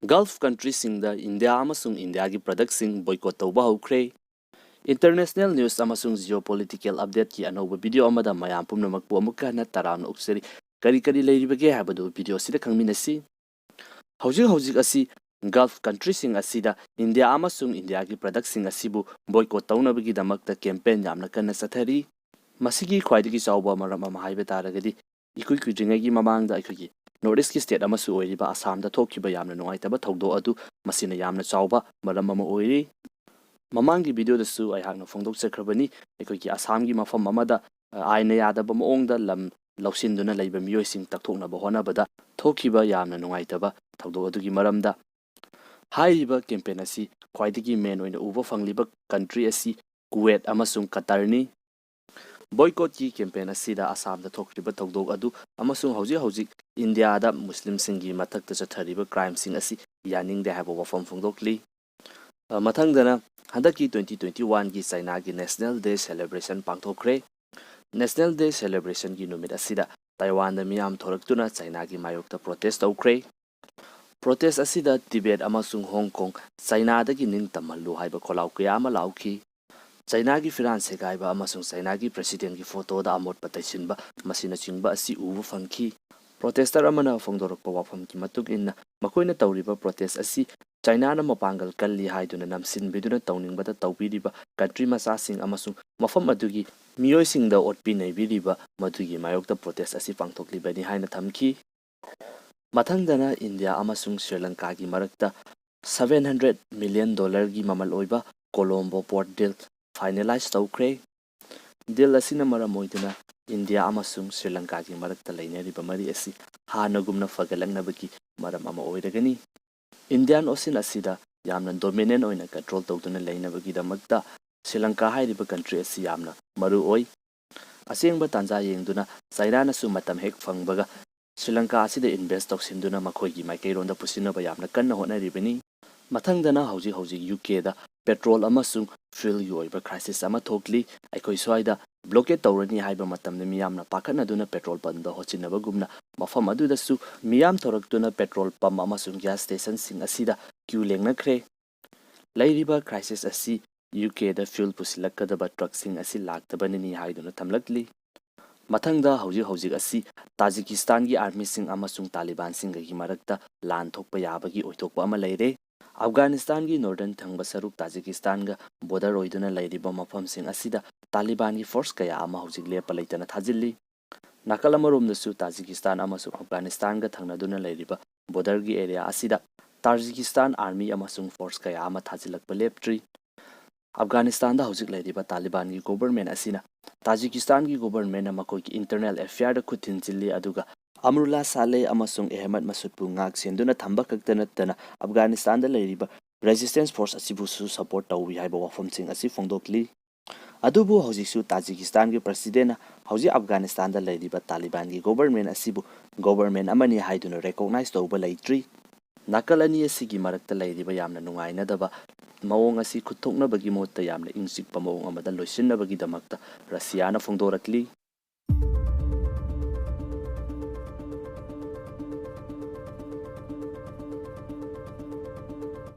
Gulf countries-singda India amasung India-gi product-sing boycott tawba hawkre. International news amasung geopolitical update ki anauba video amada mayam pumnamakpu amukka na taramna ukseri kari leiribage habadu video sida khangminasi. Hawjik asi Gulf countries-sing asida India amasung India-gi product-sing asibu boycott tawnabagi damakta campaign yamna kanna sathari. Masigi khwaidagi chawba maram ama haiba taragadi ikui kuidringagi mamangda ikui Northeast ki state amasu oiriba Assam da thokkiba yamna nungaitaba thawdo adu masina yamna chawba maram ama oiri mamangi video da su ayhakna phongdok chakhrabani ekoi Assam gi mafam amada aina yadaba maongda lam lausinduna leiba miyoising takthokna ba honabada thokkiba yamna nungaitaba thawdo adu gi maramda haiba campaign asi khwaidagi main oina uba fangliba country asi Kuwait amasung Qatar ni Boycott ki campaign asida Assam da thokriba thawdok adu amasung hawjik India da Muslim singi mathak ta chathariba crime sing asi yaning de habo wafam phongdokli mathangdana handaki 2021 gi China gi National Day celebration pangthokre National Day celebration gi numit asida Taiwan da miyam thoraktuna China gi mayokta protest tawkre protest asida Tibet amasung Hong Kong China da gi ningtamallu haiba kholaw kya ama lauki China gi firan segaiba amasung China gi president gi photo da amot pataisinba masina chingba asi ubu fangki protester amana phongdorokpa wafam ki matuk inna makoina tawriba protest asi China na mapangal kalli haiduna namsin biduna tawningbada tawbiriba country masasing amasung mafam adugi miyoising da otpi naibiriba madugi mayokta protest asi pangthoklibani haina thamki mathangdana India amasung Sri Lanka gi marakta $700 million gi mamal oiba Colombo port deal finalize tawkre deal asina maramoiduna India amasung Sri Lanka gi marakta lainariba mari asi hanagumna fagalangnabagi maram ama oiragani Indian Ocean asida yamna dominant oina control tawduna lainabagi damakta Sri Lanka hairiba country asi yamna maru oi asengba tanja yengduna China na su matam hek phangbaga Sri Lanka asida invest tawsinduna makhoigi maikaironda pusinaba yamna kanna honaribani mathangdana hawjik UK da petrol amasung fuel gi oiba crisis ama thokli aikoi swaida blockade tawrani haiba matamna miyamna pakhanaduna petrol banda hochinabagumna mafam aduda su miyam thoraktuna petrol pump amasung gas station sing asida queue lengnakre lairiba crisis asi UK da fuel pusilakadaba truck sing asi laktabanini haiduna thamlakli mathangda hawjik asi Tajikistan gi army sing amasung Taliban sing gi marakta lan thokpa yabagi oithokpa ama leire Afghanistan gi northern thangba saruk Tajikistan ga border oiduna lairiba mafam sing asida Taliban gi force kaya ama hawjik lepa leitana thajilli nakal amarom da su Tajikistan amasung Afghanistan ga thangnaduna lairiba border gi area asida Tajikistan army amasung force kaya ama thajilakpa leptri Afghanistan da hawjik lairiba Taliban gi government asina Tajikistan gi government amakoi ki internal affair da khutin jilli aduga Amrullah Saleh amasung Ahmad Masud pu ngak senduna thamba kaktana tana Afghanistan da lairiba resistance force asibu su support tawi haiba wafam sing asi phongdokli adubu hawjiksu Tajikistan gi president hawji Afghanistan da lairiba Taliban gi government asibu government amani haiduna recognize tawba laitri nakalani asigi marakta lairiba yamna nungaina daba mawong asi khuthoknabagi motta yamna ingsikpa mawong amada loisinabagi damakta Russia na phongdorakli